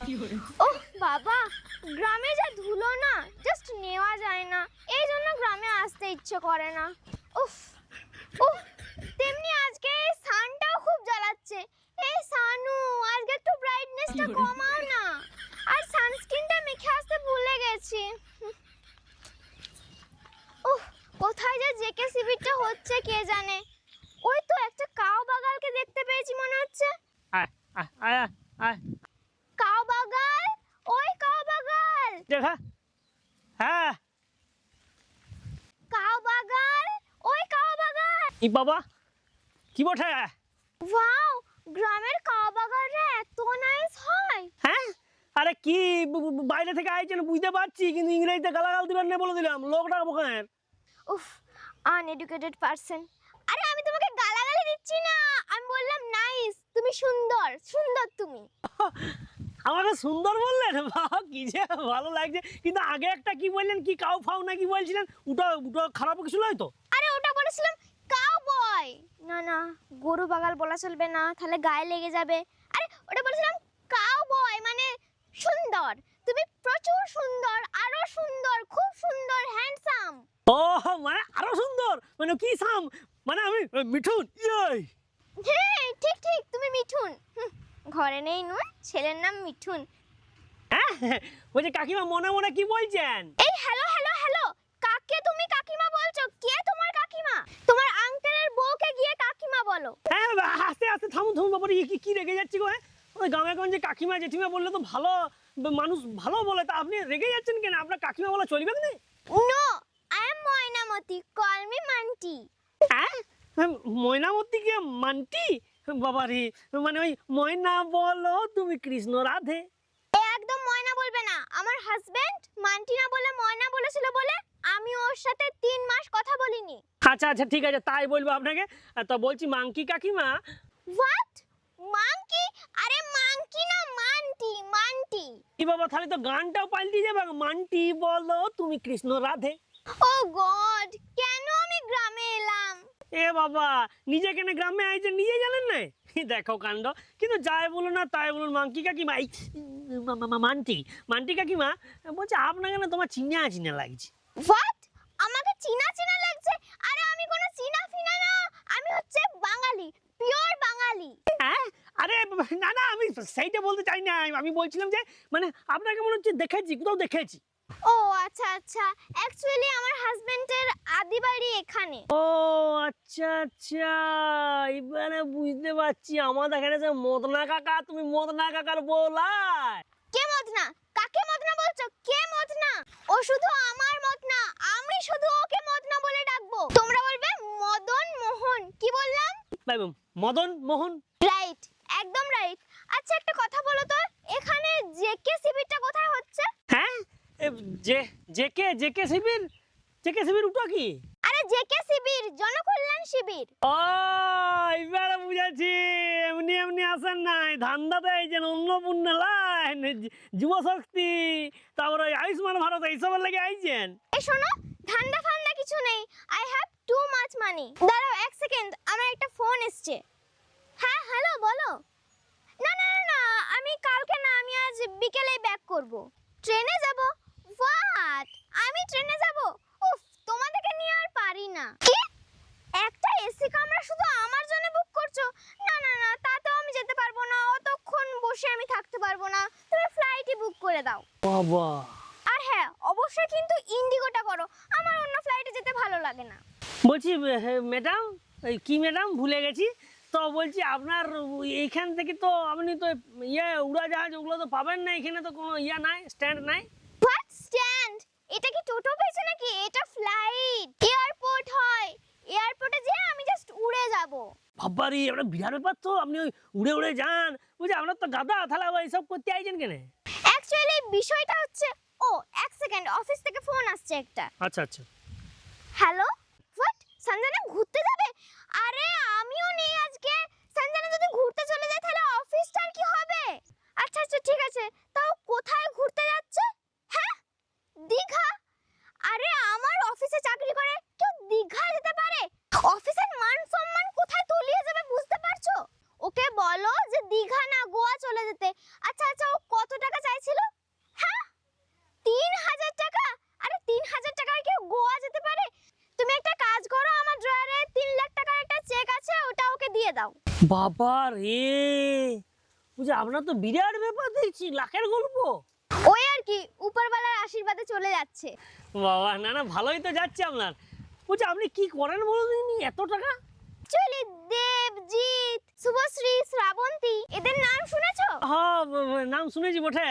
ওহ বাবা, গ্রামে যা ধুলো না, জাস্ট নেওয়া যায় না। এই জন্য গ্রামে আসতে ইচ্ছে করে না। উফ উফ, তেমনি আজকে এই সানটাও খুব জ্বালাচ্ছে। এই সানু, আজকে একটু ব্রাইটনেসটা কমাও না। আর সানস্ক্রিনটা মেখে আসতে ভুলে গেছি। উফ, কোথায় যে জেকে শিবিরটা হচ্ছে কে জানে। ওই তো একটা কাও বাগালকে দেখতে পেয়েছি মনে হচ্ছে। আয় আয় আয় আয় কাও বাগাল, ওই কাও বাগাল, দেখা। হ্যাঁ কাও বাগাল, ওই কাও বাগাল। ই বাবা কি বটে? ওয়াও, গ্রামের কাও বাগালরা এত নাইস হয়। হ্যাঁ আরে কি বাইরে থেকে আইছেন বুঝতে পারছি, কিন্তু ইংরেজিতে গালাগাল দিবেন না বলে দিলাম। লোকটা বোকার। উফ, আনএডুকেটেড পারসন। আরে আমি তোমাকে গালাগালি দিচ্ছি না, আমি বললাম নাইস, তুমি সুন্দর, সুন্দর তুমি। আমাকে সুন্দর বললেন? বাহ কি যে ভালো লাগছে। কিন্তু আগে একটা কি বললেন, কি কাউ ফাউ নাকি বলছিলেন? ওটা ওটা খারাপ কিছু নয় তো? আরে ওটা বলেছিলাম কাউবয়। না না, গরু বাগাল বলা চলবে না, তাহলে গায়ে লেগে যাবে। আরে ওটা বলেছিলাম কাউবয়, মানে সুন্দর। তুমি প্রচুর সুন্দর, আরো সুন্দর, খুব সুন্দর, হ্যান্ডসাম। ও মানে আরো সুন্দর, মানে কি সাম, মানে আমি মিঠুন। ইয়ে হ্যাঁ ঠিক ঠিক, তুমি মিঠুন। ঘরে নেই নুন, ছেলের নাম মিঠুন। হ্যাঁ বলছে কাকিমা মনে মনে কি বলছেন? এই হ্যালো হ্যালো হ্যালো, কাকে তুমি কাকিমা বলছো? কে তোমার কাকিমা? তোমার আঙ্কেলের বউকে গিয়ে কাকিমা বলো। হ্যাঁ আস্তে আস্তে থামুন থামুন বাবা, কি কি রেগে যাচ্ছি গো? ওই গ্রামে গঞ্জে কাকিমা জেঠিমা বললে তো ভালো, মানুষ ভালো বলে, তা আপনি রেগে যাচ্ছেন কেন? আপনার কাকিমা বলা চলবে না? No, I am Maynamati, call me Manti. হ্যাঁ ময়নামতিকে মান্টি? বাবা রে, মানে ওই ময়না বলো তুমি কৃষ্ণ রাধে। একদম ময়না বলবে না। আমার হাজবেন্ড মান্টি না বলে ময়না বলেছিল বলে আমি ওর সাথে 3 মাস কথা বলিনি। আচ্ছা আচ্ছা ঠিক আছে, তাই বলবো আপনাকে। তো বলছি মাংকি কাকিমা। হোয়াট? মাংকি? আরে মাংকি না, মান্টি, মান্টি। কি বাবা, তাহলে তো গানটাও পাল্টে যাবে। মান্টি বলো তুমি কৃষ্ণ রাধে। ও গড, কেন আমি গ্রামে এলাম? এ বাবা, নিজে কেন গ্রামে আইছেন নিজে জানেন না? দেখো কাণ্ড। কিন্তু যাই বলুন না তাই বলুন, মাংকি কাকিমা এই মান্টি মান্টি কাকিমা বলছে আপনাকে না তোমার চিনা চিনা লাগছে। হোয়াট? আমাকে চিনা চিনা লাগছে? আরে আমি কোনো চিনা ফিনা না, আমি হচ্ছে বাঙালি, পিওর বাঙালি। হ্যাঁ আরে না না, আমি সেইটা বলতে চাই না। আমি বলছিলাম যে মানে আপনাকে মনে হচ্ছে দেখেছি, কোথাও দেখেছি। ও আচ্ছা আচ্ছা, অ্যাকচুয়ালি আমার হাজবেন্ডের আদি বাড়ি এখানে। ও আচ্ছা আচ্ছা, এবারে বুঝতে পারছি। আমাদের এখানে যে মদনা কাকা, তুমি মদনা কাকার বউলাই। কে মদনা? কাকে মদনা বলছো? কে মদনা? ও শুধু আমার মদনা, আমি শুধু ওকে মদনা বলে ডাকবো। তোমরা বলবে মদন মোহন। কি বললাম? ভাই মদন মোহন। রাইট, একদম রাইট। আচ্ছা একটা কথা বলো তো, এখানে জেকে শিবিরটা কোথায় হচ্ছে? হ্যাঁ যে জেকে জেকে শিবির, জেকে শিবির ওটা কি? আরে জেকে শিবির, জনকল্যাণ শিবির। ও এবারে বুঝাচ্ছি। এমনি এমনি আসেন নাই, ধান্দাতে আইছেন অন্নপূর্ণ লাইন, যুব শক্তি, তারপরে আয়ুষ্মান ভারত এইসবের লাগে আইছেন। এই শোনো, ঠান্ডা ঠান্ডা কিছু নেই। I have too much money. দাঁড়াও এক সেকেন্ড, আমার একটা ফোন এসছে। হ্যাঁ হ্যালো, বলো। না না না না, আমি কালকে না, আমি আজ বিকেলেই ব্যাক করব। ট্রেনে যাব? হোয়াট? আমি ট্রেনে যাব? উফ, তোমাদেরকে নিয়ে আর পারি না। কি? একটা এসি কামরা শুধু আমার জন্য বুক করছো? না না না, তাতেও আমি যেতে পারবো না, অতক্ষণ বসে আমি থাকতে পারবো না। তুমি ফ্লাইটই বুক করে দাও। বাবা আর হ্যাঁ, অবশ্যই কিন্তু ইন্ডিগোটা করো, আমার অন্য ফ্লাইটে যেতে ভালো লাগে না। বলছি ম্যাডাম, কি ম্যাডাম ভুলে গেছি। তো বলছি আপনার এইখান থেকে তো আপনি তো উড়াজাহাজ ওগুলো তো পাবেন না, এখানে তো কোনো নাই, স্ট্যান্ড নাই। What stand? এটা কি টোটো পেয়েছে নাকি? এটা ফ্লাইট, এয়ারপোর্ট হয়। এয়ারপোর্টে যেয়ে আমি জাস্ট উড়ে যাব। বাবারি, আপনার বিরাট ব্যাপার তো, আপনি ওই উড়ে উড়ে যান। বুঝছি আপনার তো গাদা, তাহলে আবার এইসব করতে আইছেন কেন? অ্যাকচুয়ালি বিষয়টা হচ্ছে, ও এক সেকেন্ড, অফিস থেকে ফোন আসছে একটা। আচ্ছা আচ্ছা। Hello, what? সঞ্জনা ঘুরতে যাবে? আরে আমিও নেই আজকে। সঞ্জনা যদি ঘুরতে চলে যায় তাহলে অফিসটার কি হবে? আচ্ছা আচ্ছা ঠিক আছে, তাও কোথায় ঘুরতে যাচ্ছে? হ্যাঁ, দীঘা? আরে আমার অফিসে চাকরি করে কেউ দীঘা যেতে পারে? অফিসের মান সম্মান কোথায় তলিয়ে যাবে বুঝতে পারছো? ওকে বলো যে দীঘা না গোয়া চলে যেতে। আচ্ছা আচ্ছা, ও কত টাকা বাবা রে, বুঝি আপনার তো বিরাট ব্যাপার দেখছি, লাখের গল্প। ওই আর কি, উপরওয়ালার আশীর্বাদে চলে যাচ্ছে। বাবা না না, ভালোই তো যাচ্ছে আপনার। বুঝি আপনি কি করেন বলো দিনি, এত টাকা? অ্যাকচুয়ালি দেবজিৎ, শুভশ্রী, শ্রাবন্তী এদের নাম শুনেছো? হ্যাঁ, নাম শুনেছি বটে,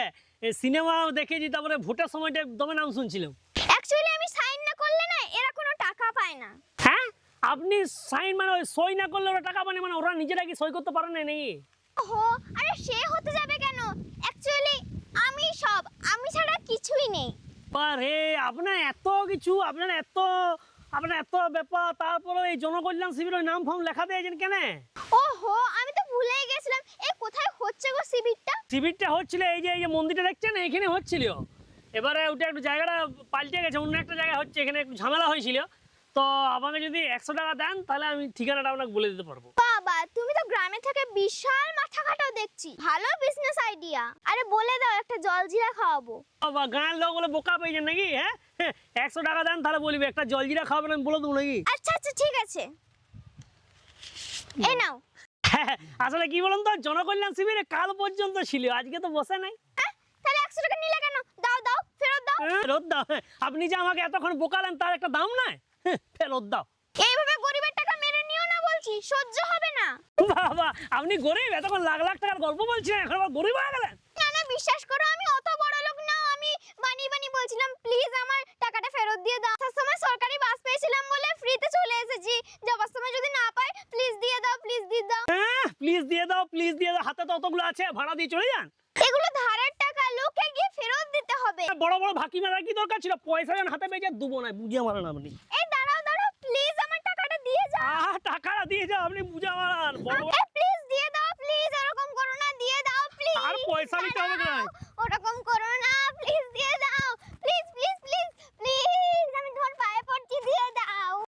সিনেমা দেখেছি, তারপরে ভোটের সময়টা দমে নাম শুনছিলাম। অ্যাকচুয়ালি আমি সাইন না করলে না এরা কোনো টাকা পায় না। হ্যাঁ, আপনি সাইন মানে ওই সই না করলে ওরা টাকা পায় না? মানে ওরা নিজেরা কি সই করতে পারে না নাকি? ওহো, আরে সে হতে যাবে কেন? অ্যাকচুয়ালি আমি সব, আমি ছাড়া কিছুই নেই। আরে আপনার এত কিছু, আপনার এত ব্যাপার, তারপরে এই জনকল্যাণ শিবির ওই নাম ফাম লেখা দিয়েছেন কেন? ওহো, আমি তো ভুলেই গেছিলাম। এই কোথায় হচ্ছে গো শিবিরটা? শিবিরটা হচ্ছিল এই যে মন্দিরটা দেখছেন, এখানে হচ্ছিল। এবারে ওটা একটু জায়গাটা পাল্টে গেছে, অন্য একটা জায়গায় হচ্ছে, এখানে একটু ঝামেলা হয়েছিল। তো আমাকে যদি 100 টাকা দেন তাহলে আমি ঠিকানাটা আপনাকে বলে দিতে পারবো। বাবা, তুমি তো গ্রামে থেকে বিশাল মাথা খাটাও দেখছি। ভালো বিজনেস আইডিয়া। আরে বলে দাও, একটা জলজিরা খাওয়াবো। বাবা, গাঁয়ের লোক বলে বোকা পেয়েছেন নাকি? হ্যাঁ, 100 টাকা দেন তাহলে বলবি, একটা জলজিরা খাওয়াবেন আমি বলে দেবো নাকি? আচ্ছা আচ্ছা, ঠিক আছে, এই নাও। আসলে কি বলুন তো, জনকল্যাণ শিবিরে কাল পর্যন্ত ছিল, আজকে তো বসে নাই। হ্যাঁ, তাহলে 100 টাকা নিলে কেন? দাও দাও, ফেরত দাও। ফেরত দাও? আপনি যে আমাকে এতক্ষণ বোকালেন তার একটা দাম নাই? ফেরত দাও। এইভাবে গরিবের টাকা মেরে নিও না বলছি, সহ্য হবে না। বাবা, আপনি গরিব? এতক্ষণ লাখ লাখ টাকার গল্প বলছিলেন, এখন আবার গরিব হয়ে গেলেন? না না, বিশ্বাস করো, আমি অত বড় লোক না। আমি বানিয়ে বলছিলাম, প্লিজ আমার টাকাটা ফেরত দিয়ে দাও। আসার সময় সরকারি বাস পেয়েছিলাম বলে ফ্রিতে চলে এসেছি। যাবার সময় যদি না পাই, প্লিজ দিয়ে দাও, প্লিজ দিয়ে দাও। হ্যাঁ, প্লিজ দিয়ে দাও, প্লিজ দিয়ে দাও। হাতে তো অতগুলো আছে, ভাড়া দিয়ে চলে যান। এগুলো ধারের টাকা, লোকে গিয়ে ফেরত দিতে হবে। বড় বড় ভাকি মারার কি দরকার ছিল? পয়সা যেন হাতে পেয়ে দুবো না, বুঝিয়ে মারেন আপনি। এই দাঁড়াও দাঁড়াও, প্লিজ আমার টাকাটা দিয়ে যাও। টাকাটা দিয়ে যাও, আপনি বুঝা মারান। বড়